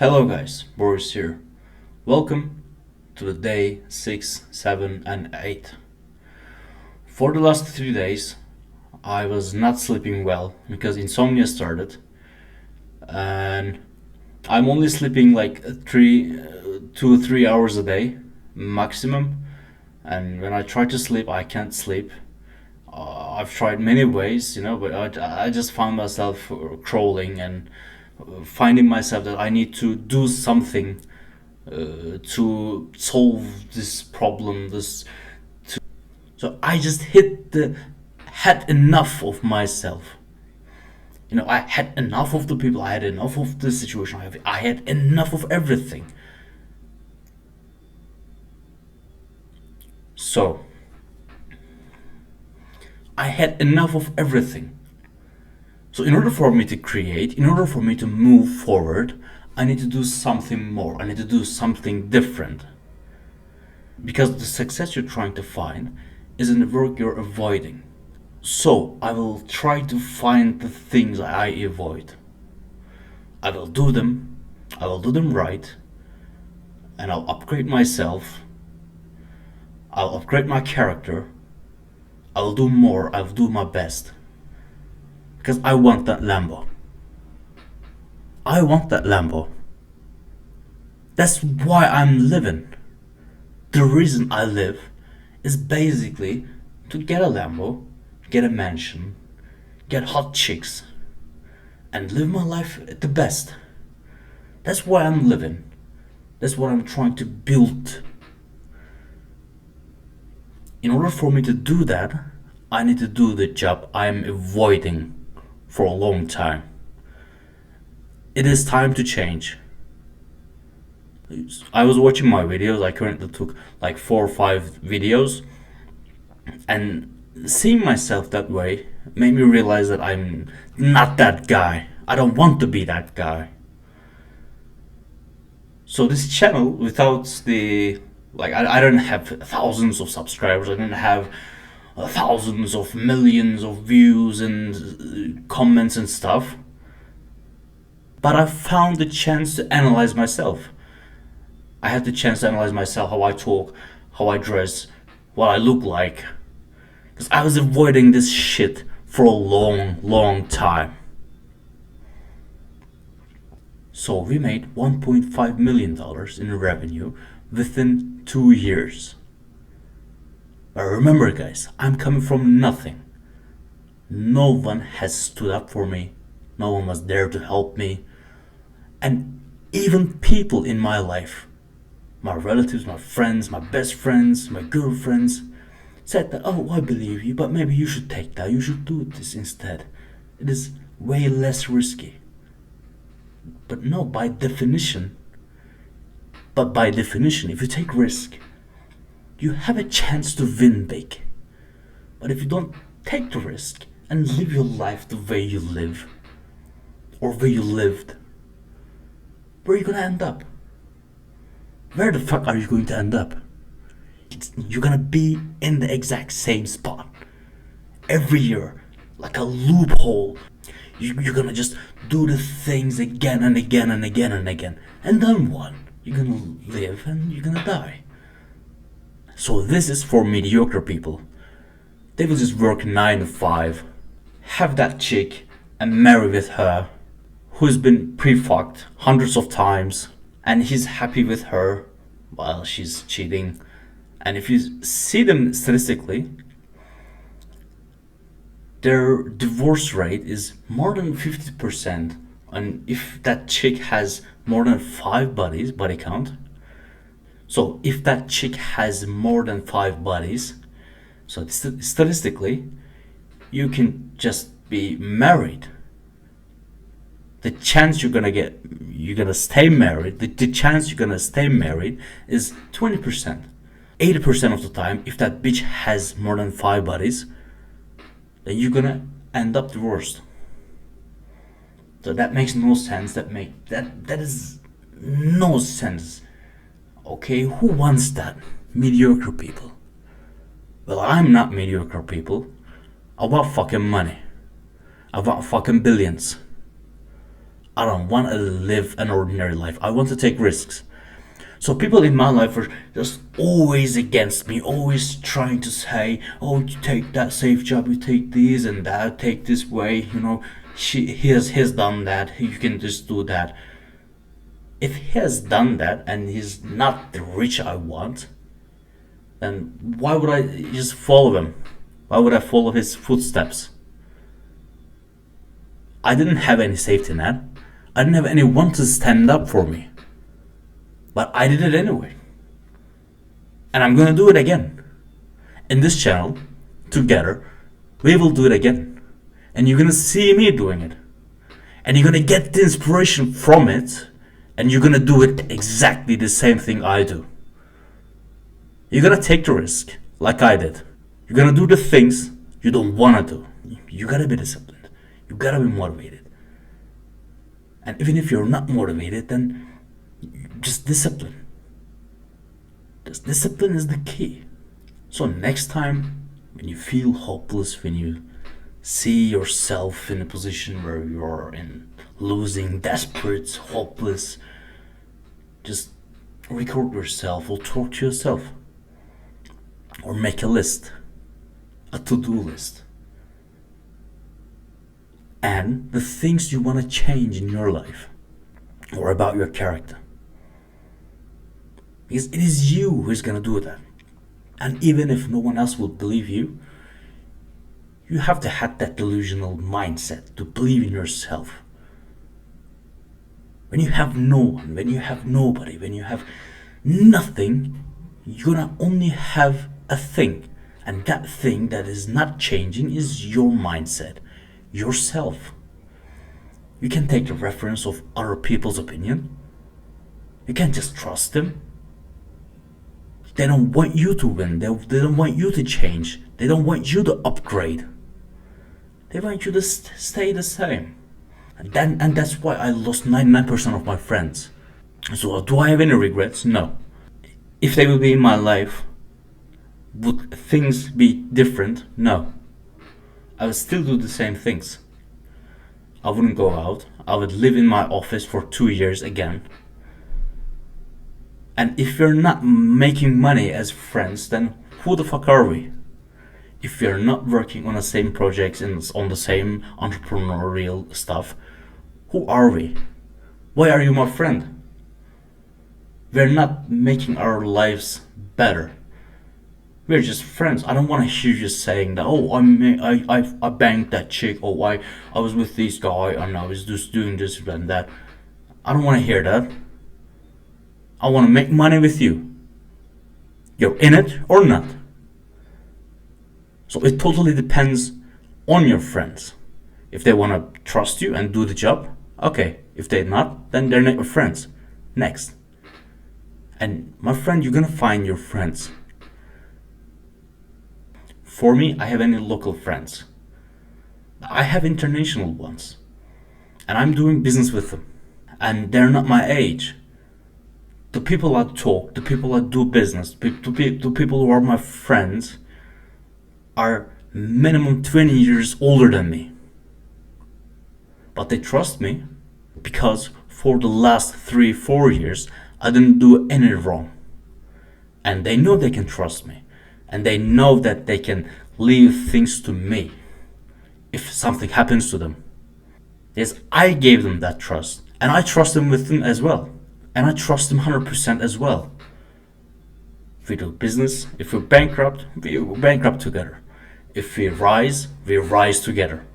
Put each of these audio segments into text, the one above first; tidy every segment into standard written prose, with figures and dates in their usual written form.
Hello guys, Boris here. Welcome to the day 6, 7 and 8. For the last 3 days I was not sleeping well because insomnia started, and I'm only sleeping like 2 or 3 hours a day maximum, and when I try to sleep I can't sleep. I've tried many ways, but I just found myself crawling and finding myself that I need to do something to solve this problem. So I just had enough of myself. I had enough of the people. I had enough of the situation. I had enough of everything. So I had enough of everything. So in order for me to create, in order for me to move forward, I need to do something more. I need to do something different. Because the success you're trying to find is in the work you're avoiding. So I will try to find the things I avoid. I will do them. I will do them right. And I'll upgrade myself. I'll upgrade my character. I will do more. I will do my best. Because I want that Lambo. I want that Lambo. That's why I'm living. The reason I live is basically to get a Lambo, get a mansion, get hot chicks, and live my life at the best. That's why I'm living. That's what I'm trying to build. In order for me to do that, I need to do the job I'm avoiding for a long time. It is time to change. I was watching my videos. I currently took like 4 or 5 videos, and seeing myself that way made me realize that I'm not that guy. I don't want to be that guy. So this channel, without I don't have thousands of subscribers. I don't have thousands of millions of views and comments and stuff. But I found the chance to analyze myself. I had the chance to analyze myself, how I talk, how I dress, what I look like. Because I was avoiding this shit for a long, long time. So we made $1.5 million in revenue within 2 years. But remember guys, I'm coming from nothing. No one has stood up for me. No one was there to help me. And even people in my life, my relatives, my friends, my best friends, my girlfriends, said that, oh, I believe you, but maybe you should take that. You should do this instead. It is way less risky. But no, by definition, if you take risk, you have a chance to win big. But if you don't take the risk and live your life the way you live, or where you lived, where are you gonna end up? Where the fuck are you going to end up? You're gonna be in the exact same spot every year, like a loophole. You're gonna just do the things again and again and again and again. And then what? You're gonna live and you're gonna die. So this is for mediocre people. They will just work 9 to 5, have that chick and marry with her, who's been pre-fucked hundreds of times, and he's happy with her while she's cheating. And if you see them statistically, their divorce rate is more than 50%. And if that chick has more than 5 buddies, body count, so if that chick has more than 5 buddies, so statistically, you can just be married. The chance you're gonna stay married, the chance you're gonna stay married is 20%. 80% of the time, if that bitch has more than 5 buddies, then you're gonna end up divorced. So that makes no sense. That is no sense. Okay, who wants that? Mediocre people. Well, I'm not mediocre people. I want fucking money. I want fucking billions. I don't want to live an ordinary life. I want to take risks. So people in my life are just always against me, always trying to say, "Oh, you take that safe job, you take this and that, take this way. He has done that. You can just do that." If he has done that and he's not the rich I want, then why would I just follow him? Why would I follow his footsteps? I didn't have any safety net. I didn't have anyone to stand up for me. But I did it anyway. And I'm gonna do it again. In this channel, together, we will do it again. And you're gonna see me doing it. And you're gonna get the inspiration from it. And you're gonna do it exactly the same thing I do. You're gonna take the risk, like I did. You're gonna do the things you don't wanna do. You gotta be disciplined. You gotta be motivated. And even if you're not motivated, then just discipline. Just discipline is the key. So next time, when you feel hopeless, when you see yourself in a position where you're in losing, desperate, hopeless, just record yourself or talk to yourself. Or make a list, a to-do list. And the things you want to change in your life or about your character. Because it is you who is going to do that. And even if no one else will believe you, you have to have that delusional mindset to believe in yourself. When you have no one, when you have nobody, when you have nothing, you're gonna only have a thing. And that thing that is not changing is your mindset, yourself. You can take the reference of other people's opinion. You can't just trust them. They don't want you to win. They don't want you to change. They don't want you to upgrade. They want you to stay the same. And that's why I lost 99% of my friends. So do I have any regrets? No. If they will be in my life, would things be different? No. I would still do the same things. I wouldn't go out. I would live in my office for 2 years again. And if you're not making money as friends, then who the fuck are we? If you're not working on the same projects and on the same entrepreneurial stuff, who are we? Why are you my friend? We're not making our lives better. We're just friends. I don't want to hear you saying that, "Oh, I banged that chick," "Oh, I was with this guy and I was just doing this and that." I don't want to hear that. I want to make money with you. You're in it or not. So it totally depends on your friends. If they want to trust you and do the job, okay. If they're not, then they're not your friends. Next. And my friend, you're gonna find your friends. For me, I have any local friends. I have international ones. And I'm doing business with them. And they're not my age. The people I talk, the people I do business, the people who are my friends are minimum 20 years older than me. But they trust me because for the last 3-4 years I didn't do any wrong. And they know they can trust me. And they know that they can leave things to me if something happens to them. Yes, I gave them that trust. And I trust them with them as well. And I trust them 100% as well. If we do business, if we're bankrupt, we're bankrupt together. If we rise together.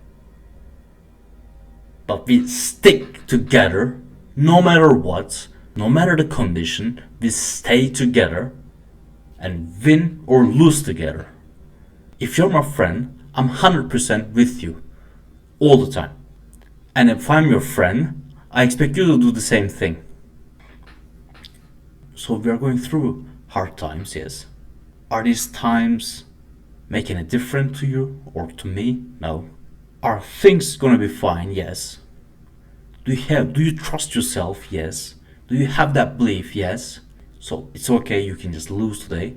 But we stick together no matter what, no matter the condition, we stay together and win or lose together. If you're my friend, I'm 100% with you all the time. And if I'm your friend, I expect you to do the same thing. So we are going through hard times, yes. Are these times making a difference to you or to me? No. Are things gonna be fine? Yes. Do you trust yourself? Yes. Do you have that belief? Yes. So it's okay, you can just lose today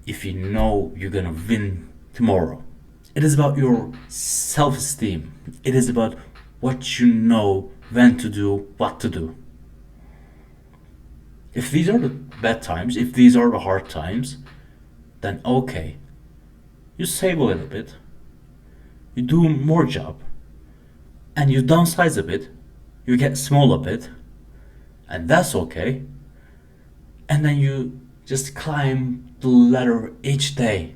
if you know you're gonna win tomorrow. It is about your self-esteem. It is about what you know when to do, what to do. If these are the bad times, if these are the hard times, then okay, you save a little bit, you do more job, and you downsize a bit, you get small a bit, and that's okay. And then you just climb the ladder each day,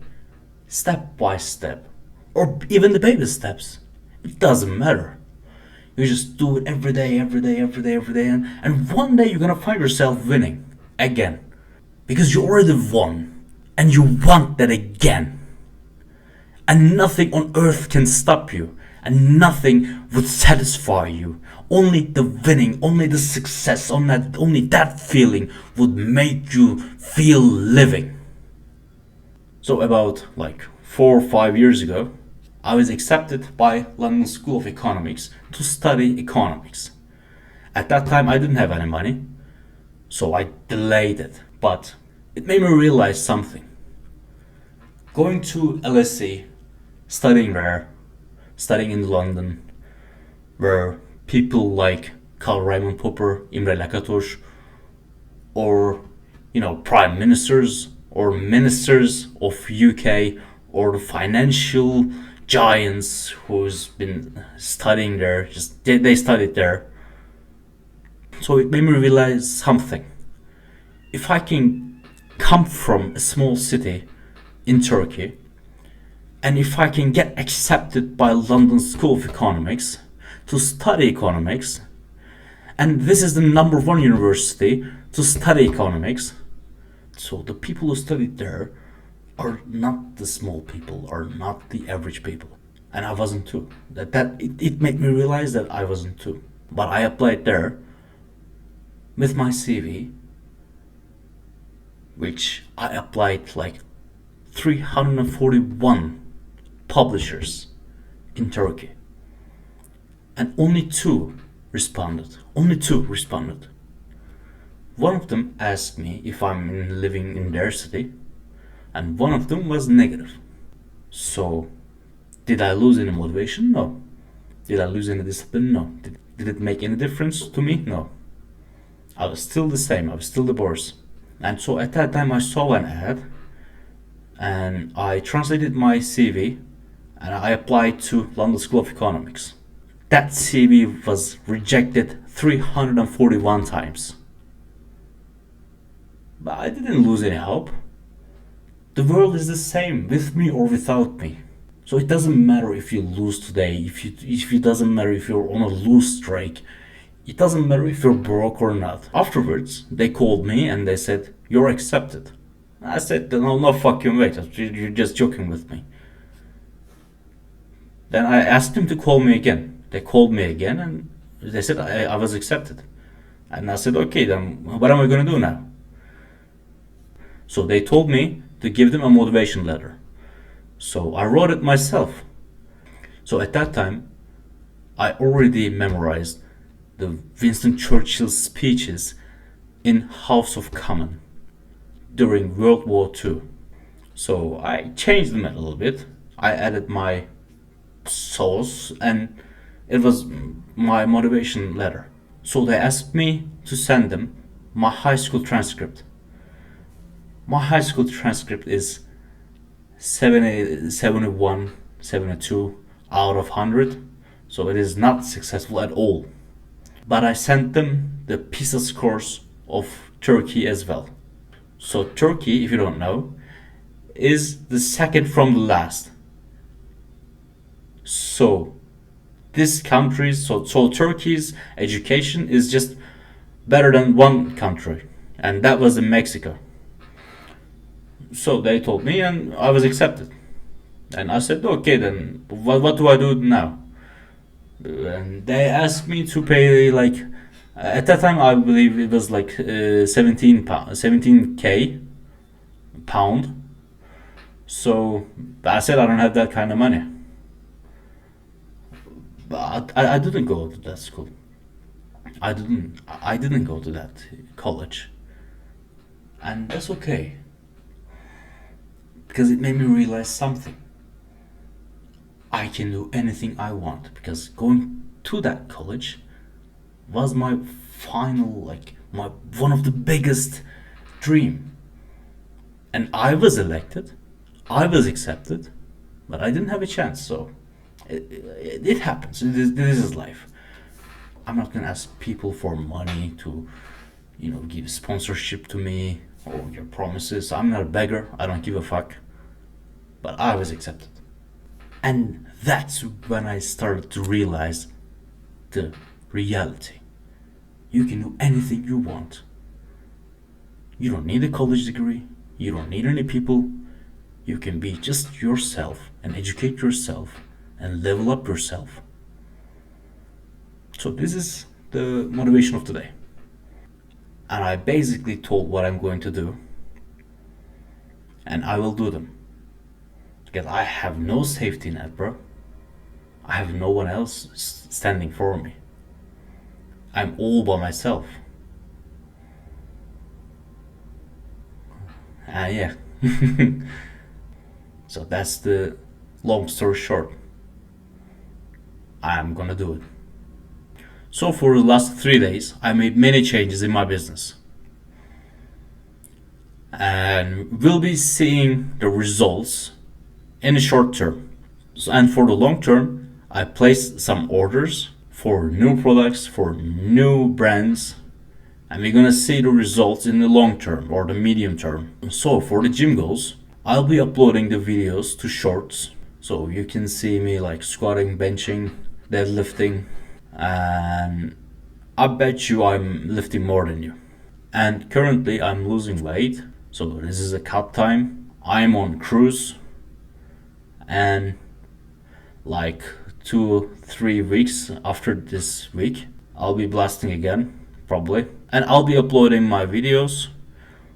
step by step, or even the baby steps. It doesn't matter. You just do it every day, every day, every day, every day, and one day you're gonna find yourself winning again. Because you already won, and you want that again. And nothing on earth can stop you, and nothing would satisfy you. Only the winning, only the success, only that feeling would make you feel living. So about like 4 or 5 years ago, I was accepted by London School of Economics to study economics. At that time I didn't have any money, so I delayed it. But it made me realize something. Going to LSE, studying there, studying in London, where people like Karl Raimund Popper, Imre Lakatos, or prime ministers or ministers of UK, or the financial giants who's been studying there, just they studied there. So it made me realize something. If I can come from a small city in Turkey, and if I can get accepted by London School of Economics to study economics, and this is the #1 university to study economics, so the people who studied there are not the small people, are not the average people. And I wasn't too. It made me realize that I wasn't too. But I applied there with my CV, which I applied like 341 publishers in Turkey. And only two responded. Only two responded. One of them asked me if I'm living in their city, and one of them was negative. So, did I lose any motivation? No. Did I lose any discipline? No. Did it make any difference to me? No. I was still the same. I was still the boss. And so at that time I saw an ad, and I translated my CV, and I applied to London School of Economics. That CV was rejected 341 times. But I didn't lose any hope. The world is the same, with me or without me. So it doesn't matter if you lose today, if it doesn't matter if you're on a lose streak, it doesn't matter if you're broke or not. Afterwards, they called me and they said, "You're accepted." I said, no fucking way, you're just joking with me. Then I asked them to call me again. They called me again and they said I was accepted. And I said, okay, then what am I going to do now? So they told me to give them a motivation letter. So I wrote it myself. So at that time, I already memorized the Winston Churchill speeches in House of Commons during World War II. So I changed them a little bit. I added my sauce, and it was my motivation letter. So they asked me to send them my high school transcript. My high school transcript is 70, 71, 72 out of 100. So it is not successful at all. But I sent them the PISA scores of Turkey as well. So Turkey, if you don't know, is the second from the last. So this country, so Turkey's education is just better than one country, and that was in Mexico. So they told me, and I was accepted. And I said, okay, then what do I do now? And they asked me to pay like, at that time I believe it was like 17k pound. So I said I don't have that kind of money. But I didn't go to that school. I didn't go to that college. And that's okay. Because it made me realize something. I can do anything I want, because going to that college was my final, like my one of the biggest dream. And I was elected, I was accepted, but I didn't have a chance. So it happens. This is life. I'm not gonna ask people for money to, give sponsorship to me or your promises. I'm not a beggar. I don't give a fuck. But I was accepted. And that's when I started to realize the reality. You can do anything you want. You don't need a college degree. You don't need any people. You can be just yourself and educate yourself and level up yourself. So this is the motivation of today. And I basically told what I'm going to do. And I will do them. Because I have no safety net, bro. I have no one else standing for me. I'm all by myself. Yeah. So that's the long story short. I'm gonna do it. So for the last 3 days, I made many changes in my business. And we'll be seeing the results in the short term. And for the long term, I placed some orders for new products, for new brands, and we're gonna see the results in the long term or the medium term. So for the gym goals, I'll be uploading the videos to shorts, so you can see me like squatting, benching, deadlifting, and I bet you I'm lifting more than you. And currently I'm losing weight, so this is a cut time. I'm on cruise, and like 2-3 weeks after this week, I'll be blasting again, probably. And I'll be uploading my videos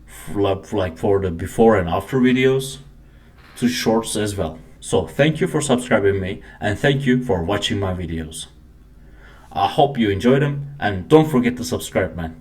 for the before and after videos to shorts as well. So thank you for subscribing me, and thank you for watching my videos. I hope you enjoyed them, and don't forget to subscribe, man.